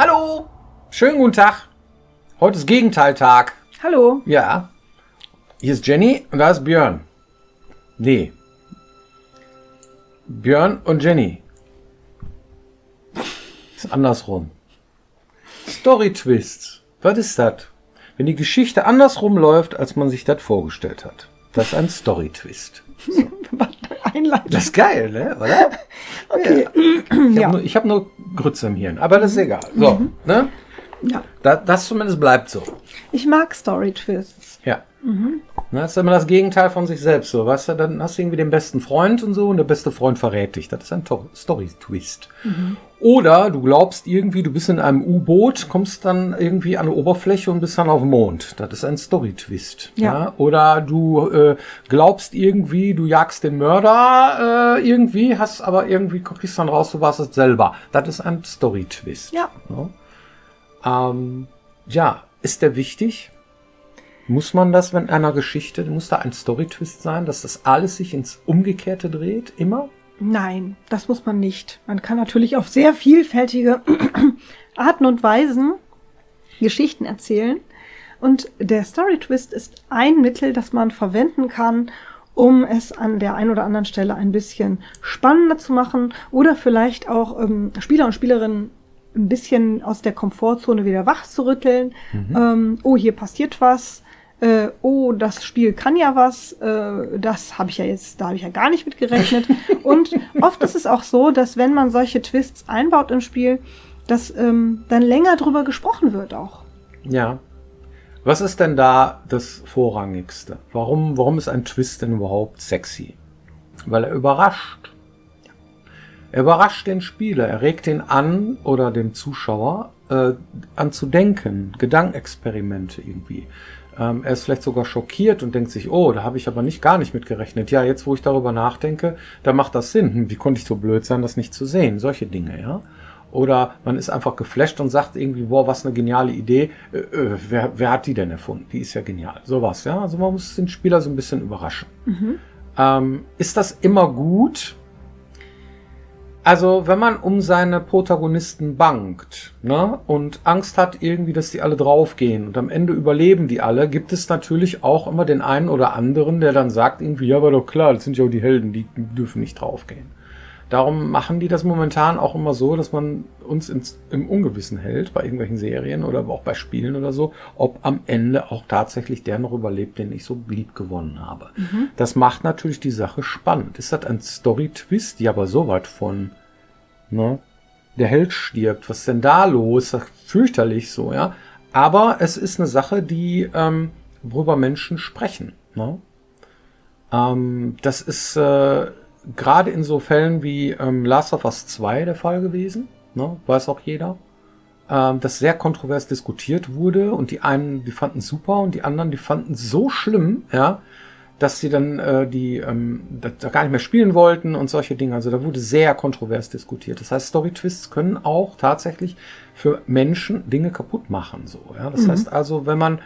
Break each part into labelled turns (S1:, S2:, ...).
S1: Hallo, schönen guten Tag. Heute ist Gegenteiltag.
S2: Hallo.
S1: Ja, hier ist Jenny und da ist Björn. Nee, Björn und Jenny. Ist andersrum. Story-Twists. Was ist das? Wenn die Geschichte andersrum läuft, als man sich das vorgestellt hat. Das ist ein Story-Twist. So. Das ist geil, ne? Oder?
S2: Okay.
S1: Ja. Ich hab nur Grütze im Hirn, aber das ist egal. So, ne?
S2: Ja.
S1: Das zumindest bleibt so.
S2: Ich mag Story-Twists.
S1: Ja. Das ist immer das Gegenteil von sich selbst. So, weißt du, dann hast du irgendwie den besten Freund und so und der beste Freund verrät dich. Das ist ein Story-Twist. Oder du glaubst irgendwie, du bist in einem U-Boot, kommst dann irgendwie an die Oberfläche und bist dann auf dem Mond. Das ist ein Story-Twist.
S2: Ja.
S1: Oder du glaubst irgendwie, du jagst den Mörder irgendwie, hast aber irgendwie, kriegst dann raus, du warst es selber. Das ist ein Story-Twist.
S2: Ja.
S1: Ja, ist der wichtig? Muss man das, wenn einer Geschichte, muss da ein Story-Twist sein, dass das alles sich ins Umgekehrte dreht, immer?
S2: Nein, das muss man nicht. Man kann natürlich auf sehr vielfältige Arten und Weisen Geschichten erzählen. Und der Story-Twist ist ein Mittel, das man verwenden kann, um es an der einen oder anderen Stelle ein bisschen spannender zu machen oder vielleicht auch Spieler und Spielerinnen ein bisschen aus der Komfortzone wieder wach zu rütteln. Oh, hier passiert was. Oh, das Spiel kann ja was. Das habe ich ja jetzt, da habe ich ja gar nicht mit gerechnet. Und oft ist es auch so, dass wenn man solche Twists einbaut im Spiel, dass dann länger drüber gesprochen wird auch. Ja.
S1: Was ist denn da das Vorrangigste? Warum ist ein Twist denn überhaupt sexy? Weil er überrascht. Er überrascht den Spieler, er regt ihn an oder den Zuschauer an zu denken, Gedankenexperimente irgendwie. Er ist vielleicht sogar schockiert und denkt sich, oh, da habe ich aber gar nicht mit gerechnet. Ja, jetzt wo ich darüber nachdenke, da macht das Sinn. Wie konnte ich so blöd sein, das nicht zu sehen? Solche Dinge, ja. Oder man ist einfach geflasht und sagt irgendwie, boah, was eine geniale Idee. Wer hat die denn erfunden? Die ist ja genial. Sowas, ja. Also man muss den Spieler so ein bisschen überraschen. Ist das immer gut? Also, wenn man um seine Protagonisten bangt, ne, und Angst hat irgendwie, dass die alle draufgehen und am Ende überleben die alle, gibt es natürlich auch immer den einen oder anderen, der dann sagt irgendwie, ja, war doch klar, das sind ja auch die Helden, die dürfen nicht draufgehen. Darum machen die das momentan auch immer so, dass man uns im Ungewissen hält, bei irgendwelchen Serien oder auch bei Spielen oder so, ob am Ende auch tatsächlich der noch überlebt, den ich so lieb gewonnen habe. Das macht natürlich die Sache spannend. Ist das ein Story-Twist? Ja, aber so weit von, ne? Der Held stirbt. Was ist denn da los? Das ist fürchterlich so, ja. Aber es ist eine Sache, die, worüber Menschen sprechen, ne? Das ist, gerade in so Fällen wie Last of Us 2 der Fall gewesen, ne, weiß auch jeder, das sehr kontrovers diskutiert wurde und die einen, die fanden es super und die anderen, die fanden es so schlimm, ja, dass sie dann da gar nicht mehr spielen wollten und solche Dinge. Also da wurde sehr kontrovers diskutiert. Das heißt, Story-Twists können auch tatsächlich für Menschen Dinge kaputt machen. So, ja? Das heißt also, wenn man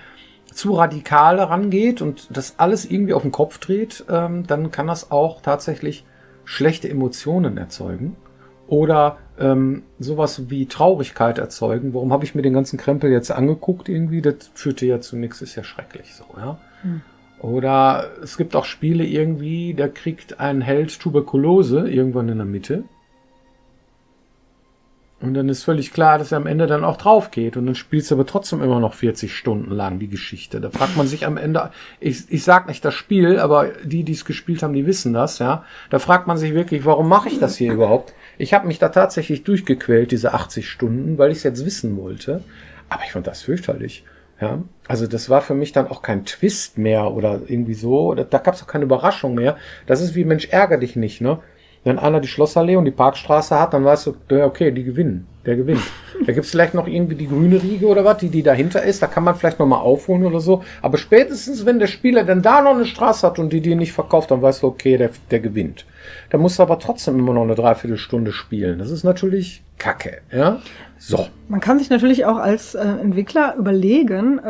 S1: zu radikal rangeht und das alles irgendwie auf den Kopf dreht, dann kann das auch tatsächlich schlechte Emotionen erzeugen oder sowas wie Traurigkeit erzeugen. Warum habe ich mir den ganzen Krempel jetzt angeguckt irgendwie? Das führte ja zu nichts, ist ja schrecklich so, ja. Oder es gibt auch Spiele irgendwie, da kriegt ein Held Tuberkulose irgendwann in der Mitte. Und dann ist völlig klar, dass er am Ende dann auch drauf geht. Und dann spielst du aber trotzdem immer noch 40 Stunden lang die Geschichte. Da fragt man sich am Ende, ich sag nicht das Spiel, aber die es gespielt haben, die wissen das, ja. Da fragt man sich wirklich, warum mache ich das hier überhaupt? Ich habe mich da tatsächlich durchgequält, diese 80 Stunden, weil ich es jetzt wissen wollte. Aber ich fand das fürchterlich, ja. Also das war für mich dann auch kein Twist mehr oder irgendwie so. Da gab es auch keine Überraschung mehr. Das ist wie, Mensch, ärger dich nicht, ne? Wenn einer die Schlossallee und die Parkstraße hat, dann weißt du, okay, die gewinnen. Der gewinnt. Da gibt's vielleicht noch irgendwie die grüne Riege oder was, die dahinter ist. Da kann man vielleicht noch mal aufholen oder so. Aber spätestens, wenn der Spieler dann da noch eine Straße hat und die nicht verkauft, dann weißt du, okay, der gewinnt. Da musst du aber trotzdem immer noch eine Dreiviertelstunde spielen. Das ist natürlich Kacke, ja? So.
S2: Man kann sich natürlich auch als Entwickler überlegen,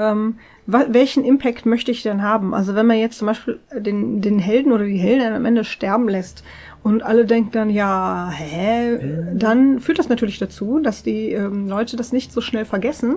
S2: welchen Impact möchte ich denn haben? Also wenn man jetzt zum Beispiel den Helden oder die Heldin am Ende sterben lässt und alle denken dann, ja, dann führt das natürlich dazu, dass die Leute das nicht so schnell vergessen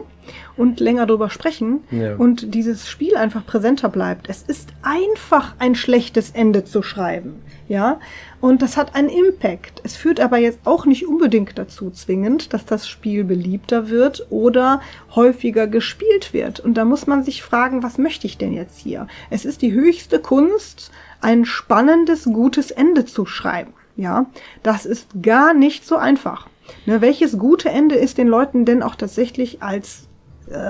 S2: und länger drüber sprechen und dieses Spiel einfach präsenter bleibt. Es ist einfach ein schlechtes Ende zu schreiben, ja, und das hat einen Impact. Es führt aber jetzt auch nicht unbedingt dazu zwingend, dass das Spiel beliebter wird oder häufiger gespielt wird. Und da muss man sich fragen, was möchte ich denn jetzt hier? Es ist die höchste Kunst, ein spannendes, gutes Ende zu schreiben. Ja, das ist gar nicht so einfach. Ne, welches gute Ende ist den Leuten denn auch tatsächlich als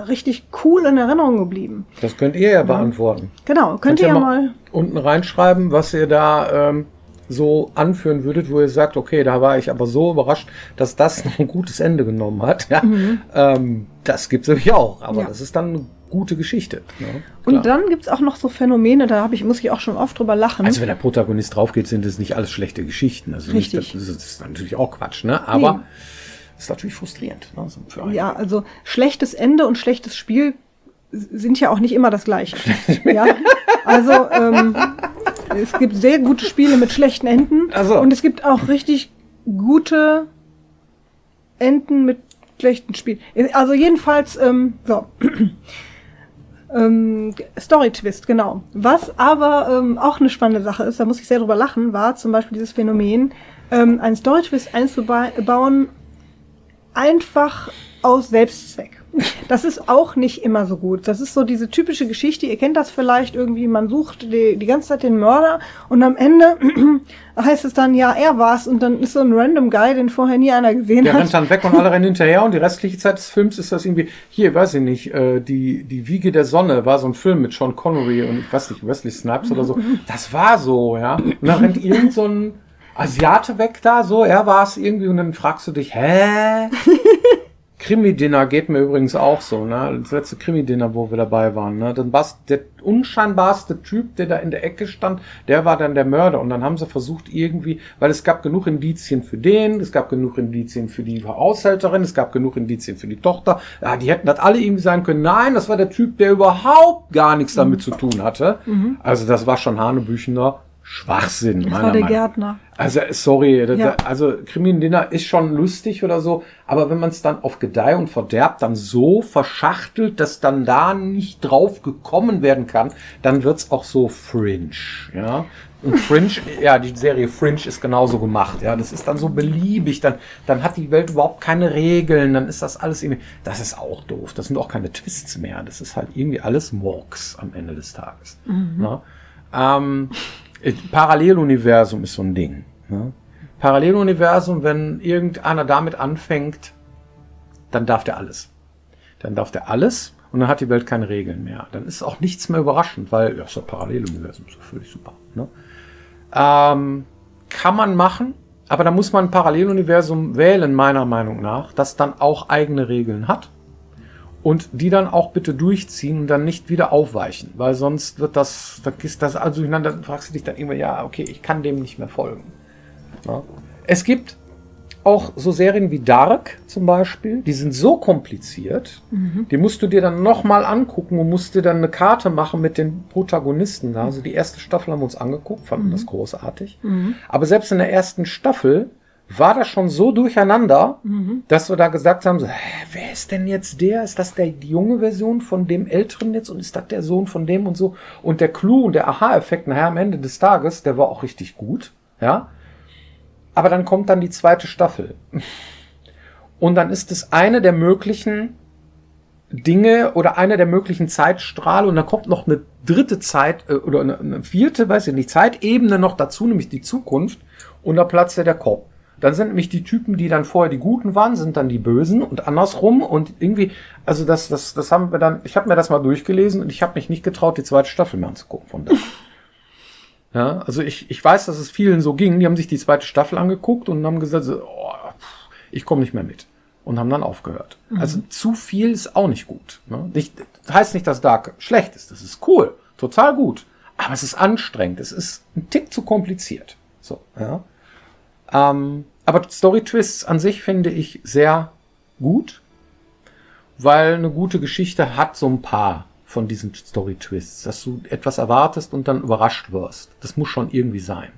S2: richtig cool in Erinnerung geblieben?
S1: Das könnt ihr ja beantworten.
S2: Genau, könnt ihr ja mal
S1: unten reinschreiben, was ihr da so anführen würdet, wo ihr sagt, okay, da war ich aber so überrascht, dass das noch ein gutes Ende genommen hat. Ja? Das gibt's nämlich auch, aber das ist dann eine gute Geschichte. Ne?
S2: Und dann gibt's auch noch so Phänomene, muss ich auch schon oft drüber lachen.
S1: Also wenn der Protagonist draufgeht, sind es nicht alles schlechte Geschichten. Also
S2: richtig.
S1: Das ist natürlich auch Quatsch, ne? Aber ist natürlich frustrierend. Ne? So für
S2: ja, also schlechtes Ende und schlechtes Spiel sind ja auch nicht immer das Gleiche. Ja? Also es gibt sehr gute Spiele mit schlechten Enden und es gibt auch richtig gute Enden mit schlechten Spielen. Also jedenfalls Story Twist, genau. Was aber auch eine spannende Sache ist, da muss ich sehr drüber lachen, war zum Beispiel dieses Phänomen, einen Story Twist einzubauen, einfach aus Selbstzweck. Das ist auch nicht immer so gut. Das ist so diese typische Geschichte, ihr kennt das vielleicht irgendwie, man sucht die ganze Zeit den Mörder und am Ende heißt es dann, ja, er war's und dann ist so ein random Guy, den vorher nie einer gesehen hat.
S1: Der rennt dann weg und alle rennen hinterher und die restliche Zeit des Films ist das irgendwie, hier, weiß ich nicht, die Wiege der Sonne war so ein Film mit Sean Connery und ich weiß nicht, Wesley Snipes oder so. Das war so, ja. Und dann rennt irgend so ein Asiate weg da, so, er war's irgendwie und dann fragst du dich, hä? Krimi-Dinner geht mir übrigens auch so, ne? Das letzte Krimi-Dinner, wo wir dabei waren, ne? Dann war's der unscheinbarste Typ, der da in der Ecke stand, der war dann der Mörder. Und dann haben sie versucht irgendwie, weil es gab genug Indizien für den, es gab genug Indizien für die Haushälterin, es gab genug Indizien für die Tochter. Ja, die hätten das alle irgendwie sein können. Nein, das war der Typ, der überhaupt gar nichts damit zu tun hatte. Also das war schon hanebüchender Schwachsinn,
S2: das war der Gärtner.
S1: Also, sorry, also Krimi-Dinner ist schon lustig oder so, aber wenn man es dann auf Gedeih und Verderb dann so verschachtelt, dass dann da nicht drauf gekommen werden kann, dann wird's auch so Fringe, ja. Und Fringe, ja, die Serie Fringe ist genauso gemacht, ja. Das ist dann so beliebig, dann hat die Welt überhaupt keine Regeln, dann ist das alles irgendwie, das ist auch doof. Das sind auch keine Twists mehr, das ist halt irgendwie alles Murks am Ende des Tages. Ne? Paralleluniversum ist so ein Ding. Ne? Paralleluniversum, wenn irgendeiner damit anfängt, dann darf der alles. Dann darf der alles und dann hat die Welt keine Regeln mehr. Dann ist auch nichts mehr überraschend, weil, ja, ist ja Paralleluniversum, ist völlig super. Ne? Kann man machen, aber da muss man ein Paralleluniversum wählen, meiner Meinung nach, das dann auch eigene Regeln hat. Und die dann auch bitte durchziehen und dann nicht wieder aufweichen, weil sonst wird das alles durcheinander, dann fragst du dich dann irgendwann, ja, okay, ich kann dem nicht mehr folgen. Ja. Es gibt auch so Serien wie Dark zum Beispiel, die sind so kompliziert, die musst du dir dann nochmal angucken und musst dir dann eine Karte machen mit den Protagonisten. Also die erste Staffel haben wir uns angeguckt, fanden das großartig. Aber selbst in der ersten Staffel war das schon so durcheinander, dass wir da gesagt haben, so, wer ist denn jetzt der? Ist das die junge Version von dem Älteren jetzt und ist das der Sohn von dem und so? Und der Clou und der Aha-Effekt nachher am Ende des Tages, der war auch richtig gut, ja. Aber dann kommt dann die zweite Staffel. Und dann ist es eine der möglichen Dinge oder eine der möglichen Zeitstrahle und dann kommt noch eine dritte Zeit oder eine vierte, weiß ich nicht, Zeitebene noch dazu, nämlich die Zukunft und da platzt ja der Kopf. Dann sind nämlich die Typen, die dann vorher die Guten waren, sind dann die Bösen und andersrum und irgendwie, also das haben wir dann, ich habe mir das mal durchgelesen und ich habe mich nicht getraut, die zweite Staffel mehr anzugucken von da. Ja, also ich weiß, dass es vielen so ging, die haben sich die zweite Staffel angeguckt und haben gesagt, so, oh, ich komme nicht mehr mit und haben dann aufgehört. Also zu viel ist auch nicht gut. Ne? Das heißt nicht, dass Dark schlecht ist, das ist cool, total gut, aber es ist anstrengend, es ist ein Tick zu kompliziert. So, ja. Aber Story-Twists an sich finde ich sehr gut, weil eine gute Geschichte hat so ein paar von diesen Story-Twists, dass du etwas erwartest und dann überrascht wirst. Das muss schon irgendwie sein.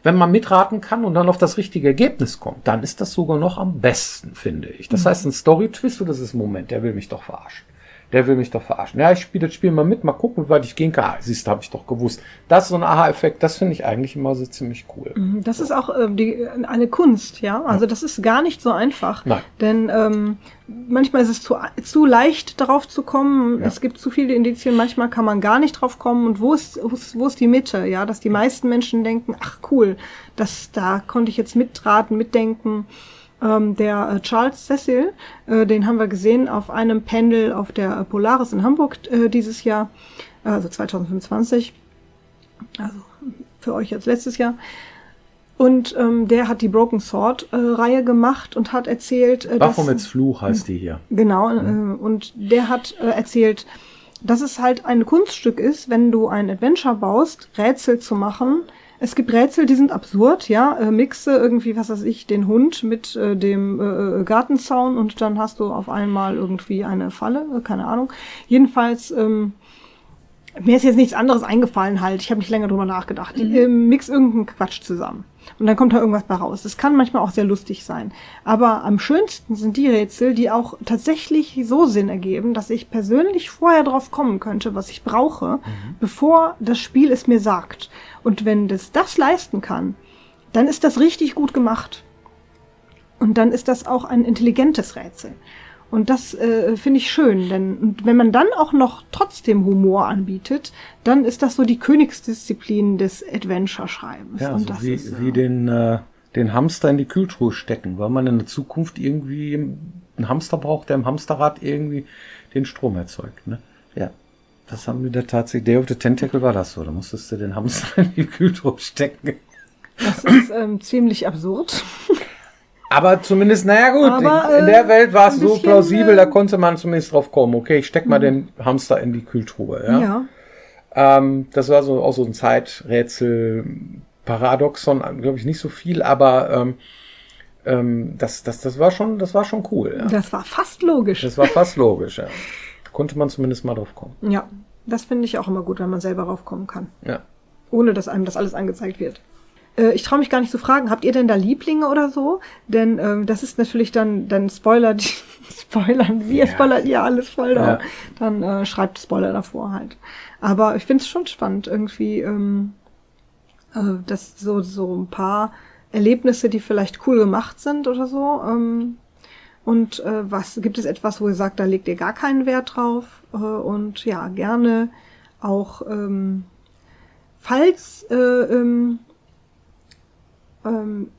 S1: Wenn man mitraten kann und dann auf das richtige Ergebnis kommt, dann ist das sogar noch am besten, finde ich. Das heißt, ein Story-Twist, oder das ist ein Moment, der will mich doch verarschen. Der will mich doch verarschen. Ja, ich spiele das Spiel mal mit, mal gucken, wie weit ich gehen kann. Ah, siehst du, habe ich doch gewusst. Das ist so ein Aha-Effekt, das finde ich eigentlich immer so ziemlich cool.
S2: Das ist auch eine Kunst, ja. Also das ist gar nicht so einfach.
S1: Nein.
S2: Denn manchmal ist es zu leicht, darauf zu kommen.
S1: Ja.
S2: Es gibt zu viele Indizien, manchmal kann man gar nicht drauf kommen. Und wo ist die Mitte? Ja, dass die meisten Menschen denken, ach cool, da konnte ich jetzt mitraten, mitdenken. Der Charles Cecil, den haben wir gesehen auf einem Panel auf der Polaris in Hamburg dieses Jahr, also 2025, also für euch jetzt letztes Jahr. Und der hat die Broken Sword Reihe gemacht und hat erzählt,
S1: Baphomets Fluch heißt die hier.
S2: Genau, und der hat erzählt, dass es halt ein Kunststück ist, wenn du ein Adventure baust, Rätsel zu machen. Es gibt Rätsel, die sind absurd, ja. Mixe irgendwie, was weiß ich, den Hund mit dem Gartenzaun und dann hast du auf einmal irgendwie eine Falle, keine Ahnung. Jedenfalls, mir ist jetzt nichts anderes eingefallen halt. Ich habe nicht länger drüber nachgedacht. Mix irgendeinen Quatsch zusammen. Und dann kommt da irgendwas bei raus. Das kann manchmal auch sehr lustig sein. Aber am schönsten sind die Rätsel, die auch tatsächlich so Sinn ergeben, dass ich persönlich vorher drauf kommen könnte, was ich brauche, bevor das Spiel es mir sagt. Und wenn das leisten kann, dann ist das richtig gut gemacht. Und dann ist das auch ein intelligentes Rätsel. Und das finde ich schön, denn wenn man dann auch noch trotzdem Humor anbietet, dann ist das so die Königsdisziplin des Adventure-Schreibens.
S1: Ja,
S2: und
S1: also
S2: das
S1: wie den Hamster in die Kühltruhe stecken, weil man in der Zukunft irgendwie einen Hamster braucht, der im Hamsterrad irgendwie den Strom erzeugt. Ne? Ja, das haben wir da tatsächlich. Day of the Tentacle war das so. Da musstest du den Hamster in die Kühltruhe stecken.
S2: Das ist ziemlich absurd.
S1: Aber zumindest, naja gut,
S2: Aber,
S1: in der Welt war es so
S2: bisschen,
S1: plausibel, da konnte man zumindest drauf kommen. Okay, ich steck mal den Hamster in die Kühltruhe. Ja. Das war so auch so ein Zeiträtsel-Paradoxon, glaube ich, nicht so viel, aber das war schon cool. Ja.
S2: Das war fast logisch.
S1: Das war fast logisch, ja. Konnte man zumindest mal drauf kommen.
S2: Ja, das finde ich auch immer gut, wenn man selber drauf kommen kann.
S1: Ja.
S2: Ohne, dass einem das alles angezeigt wird. Ich traue mich gar nicht zu fragen, habt ihr denn da Lieblinge oder so? Denn das ist natürlich dann Spoiler, wir spoilern ja alles voll da. Ja. Dann schreibt Spoiler davor halt. Aber ich finde es schon spannend, irgendwie, dass so ein paar Erlebnisse, die vielleicht cool gemacht sind oder so. Und gibt es etwas, wo ihr sagt, da legt ihr gar keinen Wert drauf? Und ja, gerne auch, falls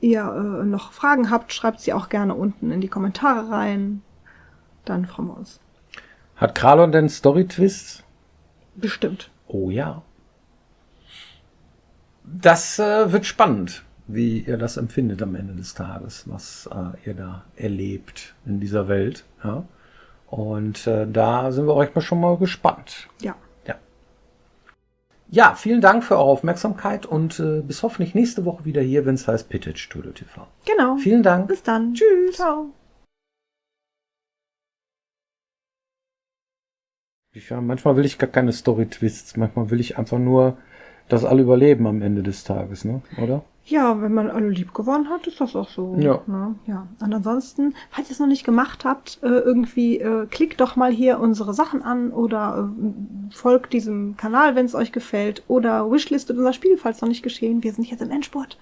S2: ihr noch Fragen habt, schreibt sie auch gerne unten in die Kommentare rein. Dann freuen wir uns.
S1: Hat Kralon denn Story-Twists?
S2: Bestimmt.
S1: Oh ja. Das wird spannend, wie ihr das empfindet am Ende des Tages, was ihr da erlebt in dieser Welt. Ja? Und da sind wir euch mal schon mal gespannt.
S2: Ja.
S1: Ja, vielen Dank für eure Aufmerksamkeit und bis hoffentlich nächste Woche wieder hier, wenn es heißt Pittage Studio TV.
S2: Genau.
S1: Vielen Dank.
S2: Bis dann.
S1: Tschüss.
S2: Ciao.
S1: Manchmal will ich gar keine Story-Twists. Manchmal will ich einfach nur, dass alle überleben am Ende des Tages, ne? Oder?
S2: Ja, wenn man alle lieb gewonnen hat, ist das auch so.
S1: Ja.
S2: Ne? Ja. Und ansonsten, falls ihr es noch nicht gemacht habt, klickt doch mal hier unsere Sachen an oder folgt diesem Kanal, wenn es euch gefällt, oder wishlistet unser Spiel, falls noch nicht geschehen. Wir sind jetzt im Endspurt.